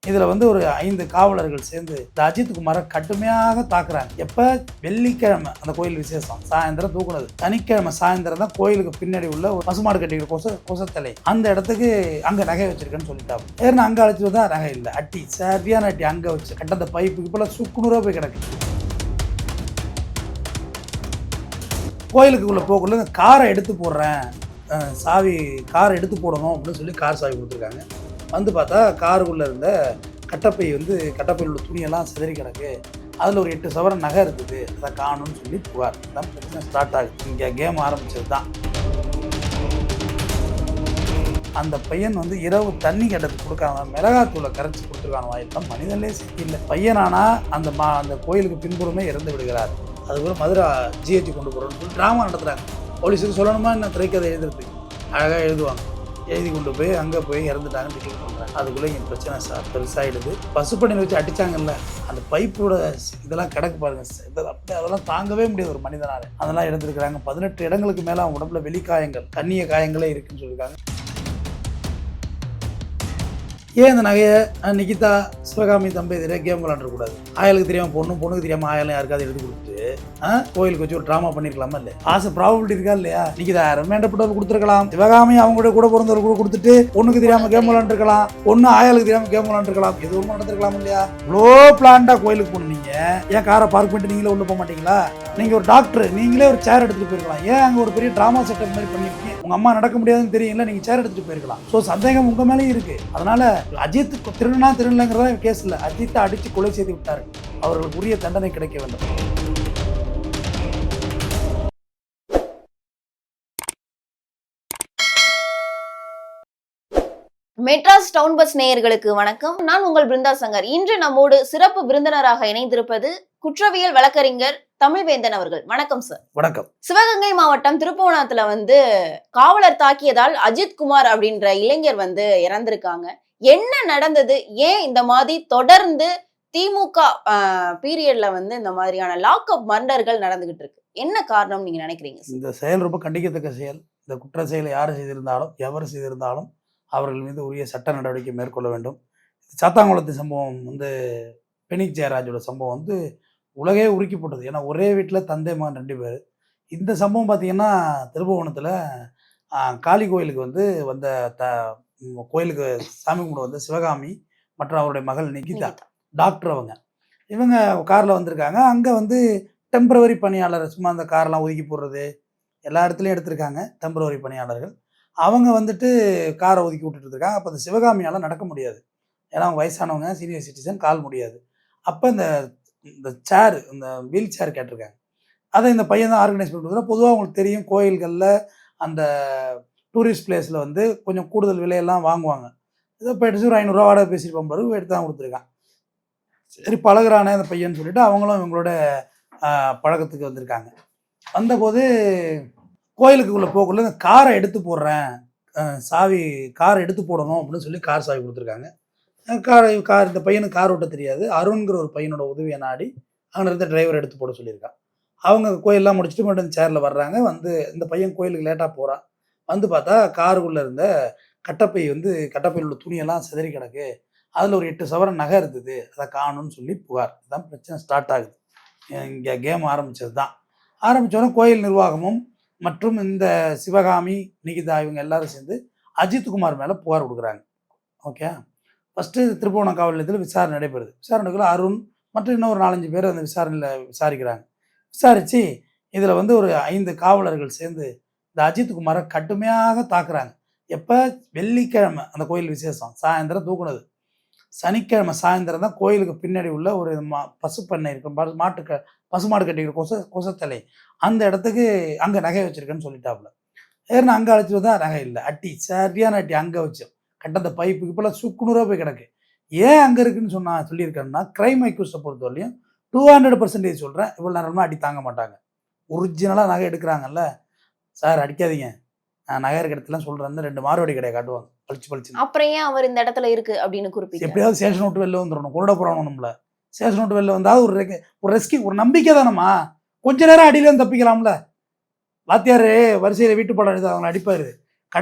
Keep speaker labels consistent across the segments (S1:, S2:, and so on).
S1: இதில் வந்து ஒரு 5 காவலர்கள் சேர்ந்து இந்த அஜித் குமாரை கடுமையாக தாக்குறாங்க. எப்போ? வெள்ளிக்கிழமை அந்த கோயில் விசேஷம் சாயந்தரம் தூக்குனது. சனிக்கிழமை சாயந்தரம் தான் கோயிலுக்கு பின்னாடி உள்ள ஒரு பசுமாடு கட்டிக்கிற கொசத்தலை அந்த இடத்துக்கு அங்கே நகை வச்சிருக்கேன்னு சொல்லிட்டாங்க. ஏன்னா அங்கே அழைச்சி வந்தா நகை இல்லை, அட்டி சரியான அட்டி அங்கே வச்சு கட்டந்த பைப்புக்கு இப்போலாம் சுக்குநூறாக போய் கிடக்கு. கோயிலுக்குள்ளே போகக்குள்ள இந்த காரை எடுத்து போடுறேன், சாவி காரை எடுத்து போடணும் அப்படின்னு சொல்லி கார் சாவி கொடுத்துருக்காங்க. வந்து பார்த்தா காருக்குள்ளே இருந்த கட்டப்பை வந்து கட்டப்பையில் உள்ள துணியெல்லாம் சிதறி கிடக்கு. அதில் ஒரு 8 சவரன் நகை இருக்குது, அதை காணும்னு சொல்லி புகார். தான் பிரச்சனை ஸ்டார்ட் ஆகுது. இங்கே கேம் ஆரம்பிச்சது தான். அந்த பையன் வந்து இரவு தண்ணி கேட்டதுக்கு கொடுக்காம மிளகாத்தூளை கரைச்சி கொடுத்துருக்கான வாயில் தான் மனிதனே இல்லை. பையனானா அந்த கோயிலுக்கு பின்புறமே இறந்து விடுகிறார். அதுக்கப்புறம் மதுரை ஜிஹெச் கொண்டு போகிறோம்னு சொல்லி ட்ராமா நடத்துகிறாங்க. போலீஸுக்கு சொல்லணுமா என்ன திரைக்கதை எழுதுறதுக்கு அழகாக எழுதுவாங்க. எழுதி கொண்டு போய் அங்கே போய் இறந்துட்டாங்கன்னு டிக்கெட் பண்ணுறாங்க. அதுக்குள்ளே என் பிரச்சனை பெருசாகிடுது. பசுப்பண்ணியில் வச்சு அடித்தாங்கல்ல, அந்த பைப்போட இதெல்லாம் கிடக்கு பாருங்க, அதெல்லாம் தாங்கவே முடியாது ஒரு மனிதனால். அதெல்லாம் எடுத்துருக்கிறாங்க. 18 இடங்களுக்கு மேலே அவங்க உடம்புல வெளிக்காயங்கள், கண்ணிய காயங்களே இருக்குன்னு சொல்லியிருக்காங்க. ஏன் இந்த நகையை நிகிதா சிவகாமி தம்பதியரை கேம் விளாண்டுக்கூடாது? ஆயலுக்கு தெரியாமல் பொண்ணுக்கு தெரியாமல் ஆயாலும் யாருக்காவது எடுத்து கொடுத்து கோயிலுக்கு வச்சு ஒரு ட்ராமா பண்ணிருக்கலாமா? இல்லை, ஆசை ப்ராபபிலிட்டி இருக்கா இல்லையா? நிகிதா ரிமைண்டப்பட்டவர் கொடுத்துருக்கலாம், சிவகாமி அவங்க கூட பிறந்தவர் கூட கொடுத்துட்டு பொண்ணுக்கு தெரியாம கேம் விளாண்டுருக்கலாம், பொண்ணு ஆயாளுக்கு தெரியாம கேம் விளாண்டுருக்கலாம், இது ஒரு நடந்திருக்கலாம் இல்லையா? இவ்வளோ பிளான்டா கோயிலுக்கு போனீங்க, ஏன் காரை பார்க் பண்ணிட்டு நீங்களே உள்ள போக மாட்டீங்களா? நீங்க ஒரு டாக்டர், நீங்களே ஒரு சேர் எடுத்துட்டு போயிருக்கலாம். ஏன் அங்கே ஒரு பெரிய ட்ராமா செட்டப் மாதிரி பண்ணிருக்கீங்க? உங்க அம்மா நடக்க முடியாதுன்னு தெரியல, நீங்க சேர் எடுத்துட்டு போயிருக்கலாம். ஸோ சந்தேகம் உங்க மேலேயும் இருக்கு. அதனால அஜித் திருடலைங்கிறதா கேஸ் இல்லை, அஜித்தை அடிச்சு கொலை செய்து விட்டாரு. அவர்களுக்கு உரிய தண்டனை கிடைக்க வேண்டும்.
S2: மெட்ராஸ் டவுன் பஸ் நேயர்களுக்கு வணக்கம். நான் உங்கள் பிருந்தா சங்கர். இன்று நம்மோடு சிறப்பு விருந்தினராக இணைந்திருப்பது குற்றவியல் வழக்கறிஞர் தமிழ்வேந்தன் அவர்கள். வணக்கம் சார்.
S1: வணக்கம்.
S2: சிவகங்கை மாவட்டம் திருப்புவனத்துல காவலர் தாக்கியதால் அஜித் குமார் அப்படின்ற இளைஞர் இறந்திருக்காங்க. என்ன நடந்தது? ஏன் இந்த மாதிரி தொடர்ந்து திமுக பீரியட்ல இந்த மாதிரியான லாக்அப் மர்டர்கள் நடந்துகிட்டு இருக்கு? என்ன காரணம் நீங்க நினைக்கிறீங்க?
S1: இந்த செயல் ரொம்ப கண்டிக்கத்தக்க செயல். இந்த குற்ற செயலை யார் செய்திருந்தாலும் எவர் செய்திருந்தாலும் அவர்கள் மீது உரிய சட்ட நடவடிக்கை மேற்கொள்ள வேண்டும். சாத்தாங்குளத்து சம்பவம் பெனிக் ஜெயராஜோட சம்பவம் உலகே உருக்கி போட்டது. ஏன்னா ஒரே வீட்டில் தந்தை மகன் 2 பேர். இந்த சம்பவம் பார்த்திங்கன்னா திருப்புவனத்தில் காளி கோயிலுக்கு வந்த கோயிலுக்கு சாமி கும்பிட வந்த சிவகாமி மற்றும் அவருடைய மகள் நிகிதா, டாக்டர். இவங்க காரில் வந்திருக்காங்க. அங்கே டெம்பரவரி பணியாளர், சும்மா அந்த காரெலாம் ஒதுக்கி போடுறது எல்லா இடத்துலையும் எடுத்திருக்காங்க டெம்பரவரி பணியாளர்கள். அவங்க காரை ஒதுக்கி விட்டுட்டு இருக்காங்க. அப்போ அந்த சிவகாமியால் நடக்க முடியாது, ஏன்னா அவங்க வயசானவங்க, சீனியர் சிட்டிசன், கால் முடியாது. அப்போ இந்த சேர், இந்த வீல் சேர் கேட்டிருக்காங்க. அதை இந்த பையன் தான் ஆர்கனைஸ் பண்ணிட்டு. பொதுவாக அவங்களுக்கு தெரியும், கோயில்களில் அந்த டூரிஸ்ட் பிளேஸில் கொஞ்சம் கூடுதல் விலையெல்லாம் வாங்குவாங்க. இதை போய்ட்டு ஒரு 500 ரூபா வாடகை பேசியிருப்பான் பாரு, எடுத்து தான் கொடுத்துருக்கான். சரி பழகுறானே அந்த பையன்னு சொல்லிட்டு அவங்களும் இவங்களோட பழக்கத்துக்கு வந்திருக்காங்க. வந்தபோது கோயிலுக்குள்ளே போகக்குள்ள இந்த காரை எடுத்து போடுறேன், சாவி காரை எடுத்து போடணும் அப்படின்னு சொல்லி கார் சாவி கொடுத்துருக்காங்க. கார் இந்த பையனுக்கு கார் ஓட்ட தெரியாது. அருண்கிற ஒரு பையனோட உதவியை நாடி அங்கே இருந்த டிரைவர் எடுத்து போட சொல்லியிருக்கான். அவங்க கோயிலெலாம் முடிச்சுட்டு மட்டும் இந்த சேரில் வர்றாங்க. இந்த பையன் கோயிலுக்கு லேட்டாக போகிறான். பார்த்தா காருக்குள்ளே இருந்த கட்டப்பையில் உள்ள துணியெல்லாம் சிதறி கிடக்கு. அதில் ஒரு 8 சவரன் நகை இருந்தது, அதை காணும்னு சொல்லி புகார். இதுதான் பிரச்சனை ஸ்டார்ட் ஆகுது. இங்கே கேம் ஆரம்பித்தது தான். ஆரம்பித்தோன்னே கோயில் நிர்வாகமும் மற்றும் இந்த சிவகாமி, நிகிதா இவங்க எல்லாரும் சேர்ந்து அஜித் குமார் மேலே புகார் கொடுக்குறாங்க. ஓகே, ஃபஸ்ட்டு திருப்புவனம் காவல் நிலையத்தில் விசாரணை நடைபெறுது. விசாரணைக்குள்ள அருண் மற்றும் இன்னும் ஒரு 4-5 பேர் அந்த விசாரணையில் விசாரிக்கிறாங்க. விசாரித்து இதில் ஒரு 5 காவலர்கள் சேர்ந்து இந்த அஜித் குமாரை கடுமையாக தாக்குறாங்க. எப்போ? வெள்ளிக்கிழமை அந்த கோயில் விசேஷம் சாயந்தரம் தூக்குனது. சனிக்கிழமை சாயந்தரம் தான் கோயிலுக்கு பின்னாடி உள்ள ஒரு பசுப்பண்ணை இருக்கும், பசுமாடு கட்டிக்கிற கொசத்தலை அந்த இடத்துக்கு அங்கே நகை வச்சிருக்கேன்னு சொல்லிட்டாப்புல. ஏன்னா அங்கே அழைச்சி வந்தால் நகை இல்லை, அட்டி சரியான அட்டி அங்கே வச்சோம் கட்டந்த பைப்புக்கு இப்போலாம் சுக்குநூறாக போய் கிடக்கு. ஏன் அங்கே இருக்குன்னு சொல்லியிருக்கேன்னா, கிரைம் ஐக்யூஸை பொறுத்தவரையும் 200% சொல்கிறேன், இவ்வளோ நேரம்லாம் அடி தாங்க மாட்டாங்க. ஒரிஜினலாக நகை எடுக்கிறாங்கல்ல சார், அடிக்காதீங்க, நான் நகை இருக்கிற இடத்துலாம் சொல்கிறேன், 2 மார்வாடி கடையை காட்டுவாங்க பளிச்சு.
S2: அப்புறம் ஏன் அவர் இந்த இடத்துல இருக்கு அப்படின்னு குறிப்பிட்டு
S1: எப்படியாவது ஸ்டேஷன் விட்டு வெளில வந்துடணும், கொரோட போகிறோம். நம்மள ஸ்டேஷன் விட்டு வெளில வந்தால் ஒரு ரெஸ்கி, ஒரு நம்பிக்கை தானம்மா. கொஞ்ச நேரம் அடியிலேருந்து தப்பிக்கலாம்ல. வாத்தியார் வரிசையில் வீட்டு பாடம் எழுத அவங்களை அடிப்பார்,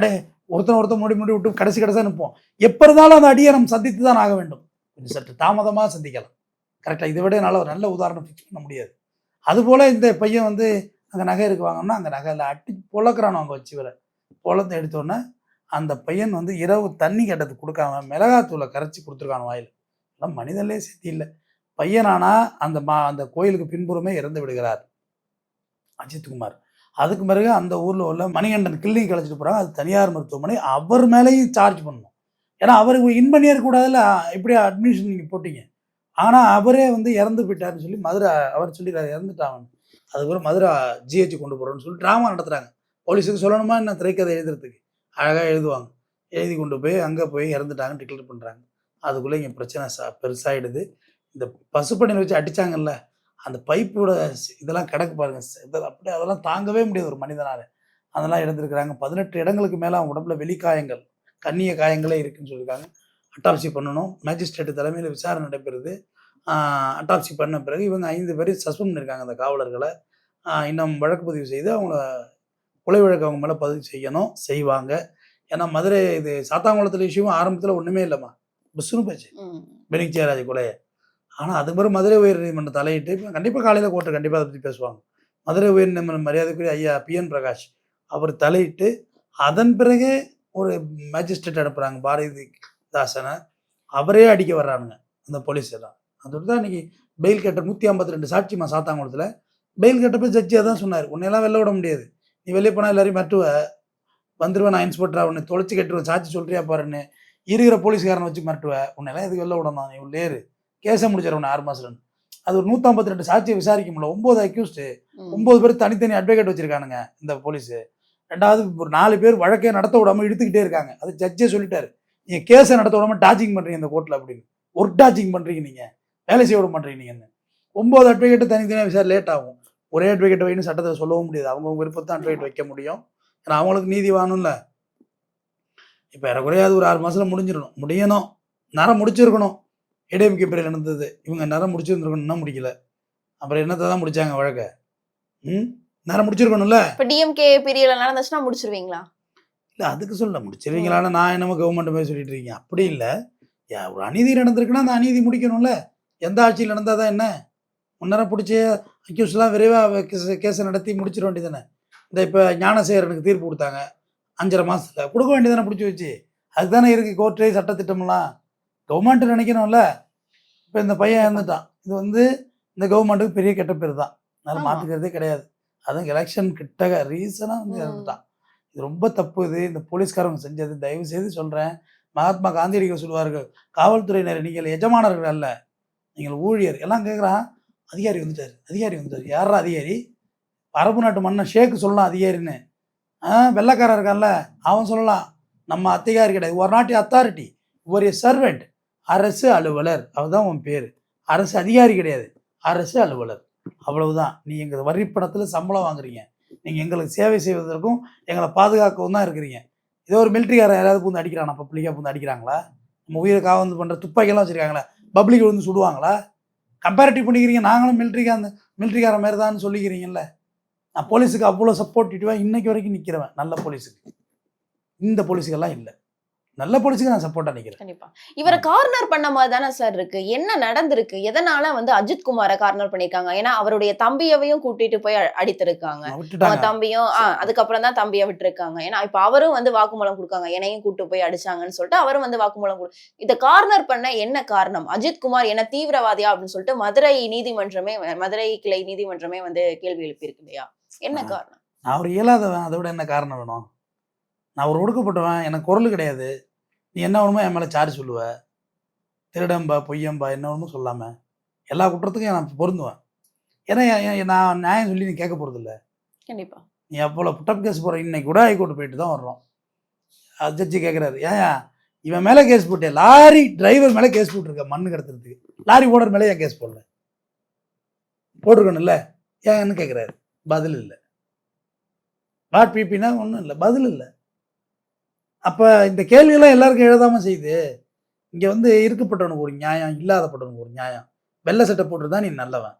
S1: ஒருத்தன் முடி விட்டு கடைசியாக நிற்போம். எப்போ இருந்தாலும் அந்த அடியை நம்ம சந்தித்து தான் ஆக வேண்டும். கொஞ்சம் சற்று தாமதமாக சந்திக்கலாம். கரெக்டாக இதை விட என்னால் ஒரு நல்ல உதாரணம் ஃபிக்ஸ் பண்ண முடியாது. அதுபோல் இந்த பையன் வந்து அங்கே நகை இருக்கு வாங்கினா அங்கே நகையில் அட்டி பொழக்கிறானோ அங்கே வச்சு வர பொழந்து எடுத்தோடனே அந்த பையன் வந்து இரவு தண்ணி கேட்டதுக்கு கொடுக்காம மிளகாத்தூளை கரைச்சி கொடுத்துருக்கான வாயில். எல்லாம் மனிதன்லே சேர்த்தி இல்லை. பையனானா அந்த கோயிலுக்கு பின்புறமே இறந்து விடுகிறார் அஜித்குமார். அதுக்கு பிறகு அந்த ஊரில் உள்ள மணிகண்டன் கிளினிக் கழிச்சிட்டு போகிறாங்க. அது தனியார் மருத்துவமனை. அவர் மேலேயும் சார்ஜ் பண்ணணும். ஏன்னா அவருக்கு இன் பண்ணிடக்கூடாதுல, இப்படி அட்மிஷன் நீங்கள் போட்டீங்க. ஆனால் அவரே வந்து இறந்து போயிட்டாருன்னு சொல்லி மதுரை அவர் சொல்லிடுறாரு இறந்துட்டாங்க. அதுக்கப்புறம் மதுரை ஜிஹெச் கொண்டு போகிறோன்னு சொல்லி ட்ராமா நடத்துகிறாங்க. போலீஸுக்கு சொல்லணுமா என்ன திரைக்கதை எழுதுறதுக்கு அழகாக எழுதுவாங்க. எழுதி கொண்டு போய் அங்கே போய் இறந்துட்டாங்கன்னு டிக்ளேர் பண்ணுறாங்க. அதுக்குள்ளே இங்கே பிரச்சனை பெருசாகிடுது. இந்த பசுப்பணியில் வச்சு அடித்தாங்கல்ல, அந்த பைப்போட இதெல்லாம் கிடக்கு பாருங்க, இதெல்லாம் அப்படியே அதெல்லாம் தாங்கவே முடியாது ஒரு மனிதனால். அதெல்லாம் இறந்துருக்குறாங்க. 18 இடங்களுக்கு மேலே அவங்க உடம்புல வெளிக்காயங்கள், கண்ணிய காயங்களே இருக்குன்னு சொல்லியிருக்காங்க. அட்டாப்சி பண்ணணும். மேஜிஸ்ட்ரேட் தலைமையில் விசாரணை நடைபெறுது. அட்டாப்சி பண்ண பிறகு இவங்க 5 பேர் சஸ்பெண்ட் பண்ணியிருக்காங்க அந்த காவலர்களை. இன்னும் வழக்கு பதிவு செய்து அவங்கள கொலை வழக்கு அவங்க மேலே பதிவு செய்வாங்க. ஏன்னா மதுரை இது சாத்தாங்குளத்தில் விஷயம் ஆரம்பத்தில் ஒன்றுமே இல்லைம்மா, புஷ்னு போச்சு பெனிக் ஜெயராஜ் கொலையை. ஆனால் அதுக்கு பிறகு மதுரை உயர்நீதிமன்றம் தலையிட்டு இப்போ கண்டிப்பாக காலையில் கோர்ட்டு கண்டிப்பாக அதை பற்றி பேசுவாங்க. மதுரை உயர்நீதிமன்றம் மரியாதைக்குரிய ஐயா PN பிரகாஷ் அவர் தலையிட்டு அதன் பிறகு ஒரு மேஜிஸ்ட்ரேட் அனுப்புகிறாங்க பாரதிதாசனை. அவரே அடிக்க வர்றானுங்க அந்த போலீஸ் எல்லாம். அதோடு தான் இன்றைக்கி பெயில் கேட்ட 152 சாட்சிமா சாத்தாங்குளத்தில். பெயில் கேட்டப்போ ஜட்ஜியாக தான் சொன்னார், உன்னையெல்லாம் வெளில விட முடியாது, நீ வெளியே போனால் எல்லாரையும் மட்டுவ வந்துடுவேன், நான் இன்ஸ்பெக்டராக உன்னை தொலைச்சி கட்டுருவேன், சாட்சி சொல்கிறியா பாருன்னு இருக்கிற போலீஸ்காரனை வச்சு மட்டுவேன், உன்னெல்லாம் எதுக்கு வெளில விடணும், நீ உள்ளேரு கேஸை முடிச்சிடறவன் 6 மாதம். அது ஒரு 152 சாட்சியை விசாரிக்க முடியல. 9 அக்யூஸ்டு, 9 பேர் தனித்தனி அட்வொகேட் வச்சிருக்கானுங்க இந்த போலீஸு. ரெண்டாவது ஒரு 4 பேர் வழக்கே நடத்த விடாமல் இழுத்துக்கிட்டே இருக்காங்க. அது ஜட்ஜே சொல்லிட்டாரு, நீங்கள் கேஸை நடத்த விடாமல் டாச்சிங் பண்ணுறீங்க இந்த கோர்ட்டில் அப்படின்னு. ஒரு டாச்சிங் பண்ணுறீங்க நீங்கள், வேலை செய்ய விட மாட்டீங்க நீங்கன்னு. 9 அட்வொகேட்டு தனித்தனியாக விசாரி லேட் ஆகும். ஒரே அட்வொகேட்டை வைன்னு சட்டத்தை சொல்லவும் முடியாது. அவங்க விருப்பத்தான் அட்வொகேட் வைக்க முடியும். ஏன்னா அவங்களுக்கு நீதி வாங்கணும்ல. இப்போ ஏறக்குறையாது ஒரு 6 மாதத்தில் முடியணும். நேரம் முடிச்சிருக்கணும். ஏடிஎம்கே பிரிவில் நடந்தது, இவங்க நேரம் முடிச்சிருந்துருக்கணும், இன்னும் முடிக்கல. அப்புறம் என்னத்தை தான் முடிச்சாங்க வழக்க? நேரம் முடிச்சிருக்கணும்ல.
S2: இப்போ டிஎம்கே பீரியட்ல நடந்துச்சுன்னா முடிச்சிருவீங்களா? இல்லை
S1: அதுக்கு சொல்ல முடிச்சிருவீங்களான்னு நான் என்னமோ கவர்மெண்ட் போய் சொல்லிட்டு இருக்கீங்க. அப்படி இல்லை, ஒரு அநீதி நடந்திருக்குன்னா அந்த அநீதி முடிக்கணும்ல. எந்த ஆட்சியில் நடந்தால் தான் என்ன? முன்னேரம் பிடிச்சி அக்யூஸ்லாம் விரைவாக கேஸை நடத்தி முடிச்சிட வேண்டியதானே. இந்த இப்போ ஞானசேகரனுக்கு தீர்ப்பு கொடுத்தாங்க 5.5 மாதத்தில், கொடுக்க வேண்டியதானே பிடிச்சி வச்சு. அதுக்கு தானே இருக்குது கோர்ட்டு சட்டத்திட்டமெல்லாம். கவர்மெண்ட்டு நினைக்கணும்ல. இப்போ இந்த பையன் இறந்துட்டான், இது வந்து இந்த கவர்மெண்ட்டுக்கு பெரிய கெட்ட பேர் தான், அதனால் மாற்றுக்கிறதே கிடையாது. அதுவும் எலெக்ஷன் கிட்ட ரீசனாக வந்து இறந்துட்டான். இது ரொம்ப தப்பு. இது இந்த போலீஸ்காரங்க செஞ்சது. தயவு செய்து சொல்கிறேன், மகாத்மா காந்தியடிகள் சொல்லுவார்கள், காவல்துறையினர் நீங்கள் எஜமானர்கள் அல்ல, நீங்கள் ஊழியர். எல்லாம் கேட்குறான், அதிகாரி வந்துட்டார். யாரா அதிகாரி? அரபு நாட்டு மன்னன் ஷேக்கு சொல்லலாம் அதிகாரின்னு. வெள்ளைக்காரன் இருக்கான்ல அவன் சொல்லலாம், நம்ம அதிகாரி கிடையாது. ஒரு நாட்டு அத்தாரிட்டி, ஒரு சர்வெண்ட், அரசு அலுவலர், அதுதான் உன் பேர். அரசு அதிகாரி கிடையாது, அரசு அலுவலர், அவ்வளவுதான். நீ எங்கள் வரி பணத்தில் சம்பளம் வாங்குறீங்க, நீங்கள் எங்களுக்கு சேவை செய்வதற்கும் எங்களை பாதுகாக்கவும் தான் இருக்கிறீங்க. இதோ ஒரு மிலிட்ரிக்காரன் யாராவது பூந்து அடிக்கிறானா, பப்ளிக்காக பூந்து அடிக்கிறாங்களா? நம்ம உயிரை காவந்து பண்ணுற துப்பாக்கியெல்லாம் வச்சுருக்காங்களா, பப்ளிக் வந்து சுடுவாங்களா? கம்பேரிட்டிவ் பண்ணிக்கிறீங்க. நாங்களும் மிலிட்ரிக்காரன் மாதிரி தான் சொல்லிக்கிறீங்கல்ல. நான் போலீஸுக்கு அவ்வளோ சப்போர்ட்டிவாக இன்னைக்கு வரைக்கும் நிற்கிறவன். நல்ல போலீஸுக்கு, இந்த போலீஸுக்கெல்லாம் இல்லை. நல்ல போலீஸுக்கு நான் சப்போர்ட்டாக நிற்கிறேன்.
S2: கண்டிப்பா. இவரை கார்னர் பண்ண மாதிரி தானே சார் இருக்கு. என்ன நடந்திருக்கு? எதனால வந்து அஜித்குமாரை கார்னர் பண்ணிருக்காங்க? ஏன்னா அவருடைய தம்பியவையும் கூட்டிட்டு போய் அடித்திருக்காங்க. அவங்க தம்பியும் அதுக்கப்புறம் தான் தம்பியை விட்டுருக்காங்க. ஏன்னா இப்ப அவரும் வந்து வாக்குமூலம் கொடுக்காங்க, என்னையும் கூட்டு போய் அடிச்சாங்கன்னு சொல்லிட்டு அவரும் வந்து வாக்குமூலம் இதை கார்னர் பண்ண என்ன காரணம்? அஜித்குமார் என்ன தீவிரவாதியா அப்படின்னு சொல்லிட்டு மதுரை கிளை நீதிமன்றமே வந்து கேள்வி எழுப்பியிருக்கு இல்லையா? என்ன காரணம்?
S1: நான் ஒரு இயலாதவன், அதை விட என்ன காரணம் வேணும்? நான் ஒரு ஒடுக்கப்பட்டவன், எனக்கு குரல் கிடையாது. நீ என்ன வேணுமோ என் மேலே சார்ஜ் சொல்லுவ, திருடம்பா பொய்யம்பா என்ன வேணுமோ சொல்லாமல் எல்லா குற்றத்துக்கும் நான் பொருந்துவேன். ஏன்னா நான் நியாயம் சொல்லி நீ கேட்க போகிறதில்ல.
S2: கண்டிப்பா.
S1: நீ எவ்வளோ புட்டப் கேஸ் போகிற, இன்னைக்கு கூட ஹைகோர்ட்டு போயிட்டு தான் வர்றோம். ஜட்ஜி கேட்குறாரு, ஏன் இவன் மேலே கேஸ் போட்டேன், லாரி டிரைவர் மேலே கேஸ் போட்டிருக்க மண்ணு கடத்துறதுக்கு, லாரி ஓனர் மேலே ஏன் கேஸ் போடல? போட்டிருக்கணும்ல, ஏன்னு கேட்குறாரு. பதில் இல்லை. வாட் பிபினா ஒன்றும் இல்லை, பதில் இல்லை. அப்போ இந்த கேள்வியெல்லாம் எல்லாருக்கும் எழுதாமல் செய்யுது. இங்கே வந்து இருக்கப்பட்டவனுக்கு ஒரு நியாயம், இல்லாதப்பட்டவனுக்கு ஒரு நியாயம். வெள்ளை சட்டை போட்டுருந்தா நீ நல்லவன்,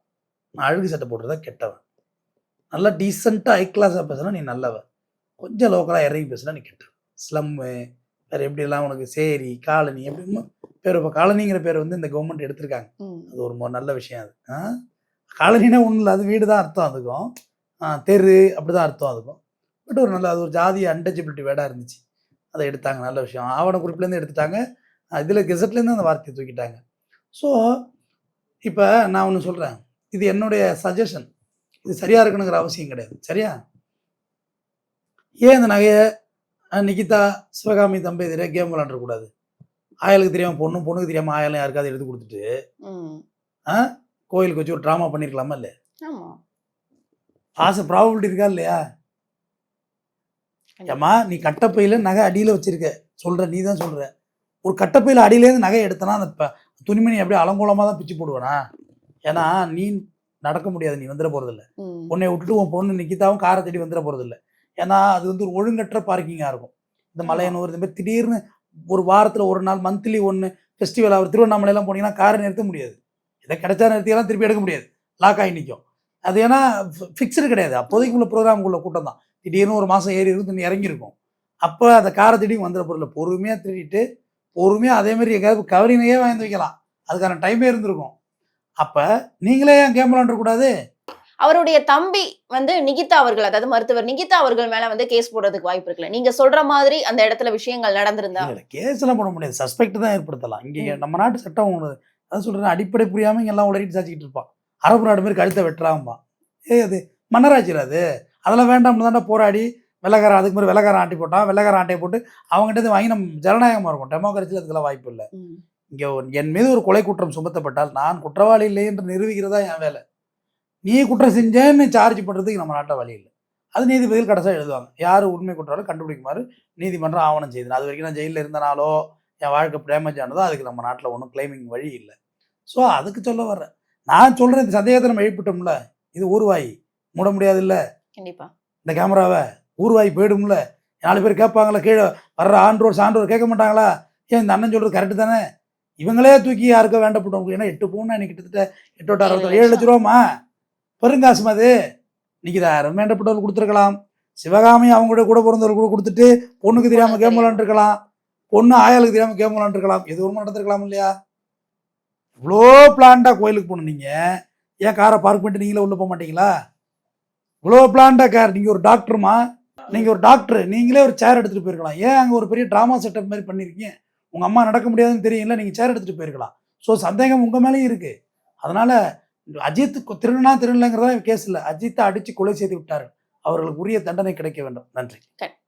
S1: நான் அழுகு சட்டை போட்டுருந்தா கெட்டவன். நல்லா டீசெண்டாக ஹை கிளாஸாக பேசுனா நீ நல்லவன், கொஞ்சம் லோக்கலாக இறங்கி பேசுனா நீ கெட்டவன். ஸ்லம்மு வேறு எப்படியெல்லாம் உனக்கு சேரி காலனி எப்படின்னு பேர். இப்போ காலனிங்கிற பேர் வந்து இந்த கவர்மெண்ட் எடுத்திருக்காங்க. அது ஒரு நல்ல விஷயம் அது. காலனினா ஒன்றும் இல்லை, அது வீடு தான் அர்த்தம் அதுக்கும். தெரு அப்படி தான் அர்த்தம் அதுக்கும். பட் ஒரு நல்ல அது ஒரு ஜாதி அன்டச்சபிலிட்டி வேர்டாக இருந்துச்சு, அதை எடுத்தாங்க. நல்ல விஷயம். ஆவண குறிப்புலேருந்து எடுத்துட்டாங்க, இதில் கெசட்லேருந்து அந்த வார்த்தையை தூக்கிட்டாங்க. ஸோ இப்போ நான் ஒன்று சொல்கிறேன், இது என்னுடைய சஜஷன். இது சரியாக இருக்கணுங்கிற அவசியம் கிடையாது. சரியா? ஏன் இந்த நகையை நிகிதா சிவகாமி தம்பதியரை கேம் விளாண்டுறக்கூடாது? ஆயலுக்கு தெரியாமல் பொண்ணும், பொண்ணுக்கு தெரியாமல் ஆயாலும் யாருக்காவது எடுத்து கொடுத்துட்டு கோயிலுக்கு வச்சு ஒரு ட்ராமா பண்ணியிருக்கலாமா இல்லை? ஆசை ப்ராபபிலிட்டி இருக்கா இல்லையா? ஏம்மா நீ கட்டப்பையில் நகை அடியில் வச்சிருக்க சொல்கிற, நீ தான் சொல்கிற. ஒரு கட்டப்பையில் அடியிலேருந்து நகை எடுத்தனா அந்த துணிமணி அப்படியே அலங்கோலமாக தான் பிச்சு போடுவேனா? ஏன்னா நீ நடக்க முடியாது, நீ வந்துட போகிறதில்ல. உன்னை விட்டுட்டு உன் பொண்ணு நிக்கிதாவும் காரை தேடி வந்துட போகிறதில்ல. ஏன்னா அது வந்து ஒரு ஒழுங்கற்ற பார்க்கிங்காக இருக்கும். இந்த மலையனூர் இந்த மாதிரி திடீர்னு ஒரு வாரத்தில் ஒரு நாள் மந்த்லி ஒன்று ஃபெஸ்டிவல் அவர் திருவண்ணாமலையெல்லாம் போனீங்கன்னா காரை நிறுத்த முடியாது. இதை கிடைச்சா நிறுத்தியெல்லாம் திருப்பி எடுக்க முடியாது, லாக் ஆகி நிற்கும். அது ஏன்னா ஃபிக்ஸ்டு கிடையாது. அப்போதைக்கு உள்ள ப்ரோக்ராமுக்குள்ள கூட்டம் தான். திடீர்னு ஒரு மாதம் ஏறி இருந்து இறங்கியிருக்கும். அப்போ அந்த காரை திடீர்னு வந்துட பொருள் பொறுமையாக திருடிட்டு பொறுமையாக அதேமாதிரி எங்கேயாவது கவரிங்கையே வாங்கி வைக்கலாம், அதுக்கான டைமே இருந்திருக்கும். அப்போ நீங்களே ஏன் கேம் விளாண்டக்கூடாது?
S2: அவருடைய தம்பி வந்து நிகிதா அவர்கள், அதாவது மருத்துவர் நிகிதா அவர்கள் மேல வந்து கேஸ் போடுறதுக்கு வாய்ப்பு இருக்குல்ல? நீங்க சொல்ற மாதிரி அந்த இடத்துல விஷயங்கள் நடந்திருந்தா
S1: கேஸ் எல்லாம் போட முடியாது, சஸ்பெக்ட் தான் ஏற்படுத்தலாம். இங்கே நம்ம நாட்டு சட்டம் ஒன்று அதான் சொல்றேன், அடிப்படை புரியாம இங்க எல்லாம் உளறிட்டு சாச்சிக்கிட்டு இருப்பான். அரபு நாடு மாதிரி கழுத்தை வெட்டுறாம்பா. அது மன்னராட்சியில் அது அதெல்லாம் வேண்டாம்னு தாண்டா போராடி வெள்ளக்காரன் அதுக்கு மாதிரி வெள்ளக்காரன் ஆட்டி போட்டான். வெள்ளக்காரன் ஆட்டையை போட்டு அவங்ககிட்ட வாங்கி நம்ம ஜனநாயகமாக இருக்கும். டெமோக்ரஸியில் அதுக்கெல்லாம் வாய்ப்பு இல்லை. இங்கே என் மீது ஒரு கொலை குற்றம் சுமத்தப்பட்டால் நான் குற்றவாளி இல்லை என்று நிரூபிக்கிறதா என் வேலை. நீ குற்றம் செஞ்சேன்னு சார்ஜ் பண்ணுறதுக்கு நம்ம நாட்டை வழி இல்லை. அது நீதிபதிகள் கடைசியாக எழுதுவாங்க, யார் உண்மை குற்றாலும் கண்டுபிடிக்குமாறு நீதிமன்றம் ஆவணம் செய்யுது. அது வரைக்கும் நான் ஜெயிலில் இருந்தனாலோ என் வாழ்க்கை டேமேஜ் ஆனதோ அதுக்கு நம்ம நாட்டில் ஒன்றும் கிளைமிங் வழி இல்லை. ஸோ அதுக்கு சொல்ல வர்றேன். நான் சொல்கிறேன், இந்த சந்தேகத்தை நம்ம எழுப்பிட்டோம்ல, இது ஊர்வாய் மூட முடியாது இல்லை?
S2: கண்டிப்பாக
S1: இந்த கேமராவை ஊர்வாய் போயிடும்ல. 4 பேர் கேட்பாங்களா, கீழே வர்ற ஆன்றோர் சான்றோர் கேட்க மாட்டாங்களா? ஏன் இந்த அண்ணன் சொல்கிறது கரெக்டு தானே? இவங்களே தூக்கி யாருக்கோ வேண்டப்பட்டவங்க. ஏன்னா 8 பவுன் எனக்கு கிட்டத்தட்ட 8 67 லட்ச ரூபாமா பெருங்காசுமா அது. இன்னைக்கு தான் வேண்டப்பட்டவர்கள் கொடுத்துருக்கலாம். சிவகாமி அவங்களுடைய கூட பிறந்தவர்கள் கூட கொடுத்துட்டு பொண்ணுக்கு தெரியாமல் கேம் விளாண்டுருக்கலாம், பொண்ணு ஆயாளுக்கு தெரியாமல் கேம் விளாண்டுருக்கலாம், எது ஒரு நடந்திருக்கலாம் இல்லையா? இவ்வளோ பிளான்டாக கோயிலுக்கு போகணும். நீங்கள் ஏன் காரை பார்க் பண்ணிட்டு நீங்களே உள்ளே போக மாட்டீங்களா? இவ்வளோ பிளான்டாக கார், நீங்கள் ஒரு டாக்டருமா, நீங்கள் ஒரு டாக்டர், நீங்களே ஒரு சேர் எடுத்துகிட்டு போயிருக்கலாம். ஏன் அங்கே ஒரு பெரிய ட்ராமா செட்டப் மாதிரி பண்ணியிருக்கீங்க? உங்கள் அம்மா நடக்க முடியாதுன்னு தெரியுங்களா, நீங்கள் சேர் எடுத்துகிட்டு போயிருக்கலாம். ஸோ சந்தேகம் உங்கள் மேலேயும் இருக்குது. அதனால் அஜித் திருநா திருநங்கிறதா கேஸ் இல்லை, அஜித்தை அடித்து கொலை செய்து விட்டார்கள். அவர்களுக்கு உரிய தண்டனை கிடைக்க வேண்டும். நன்றி.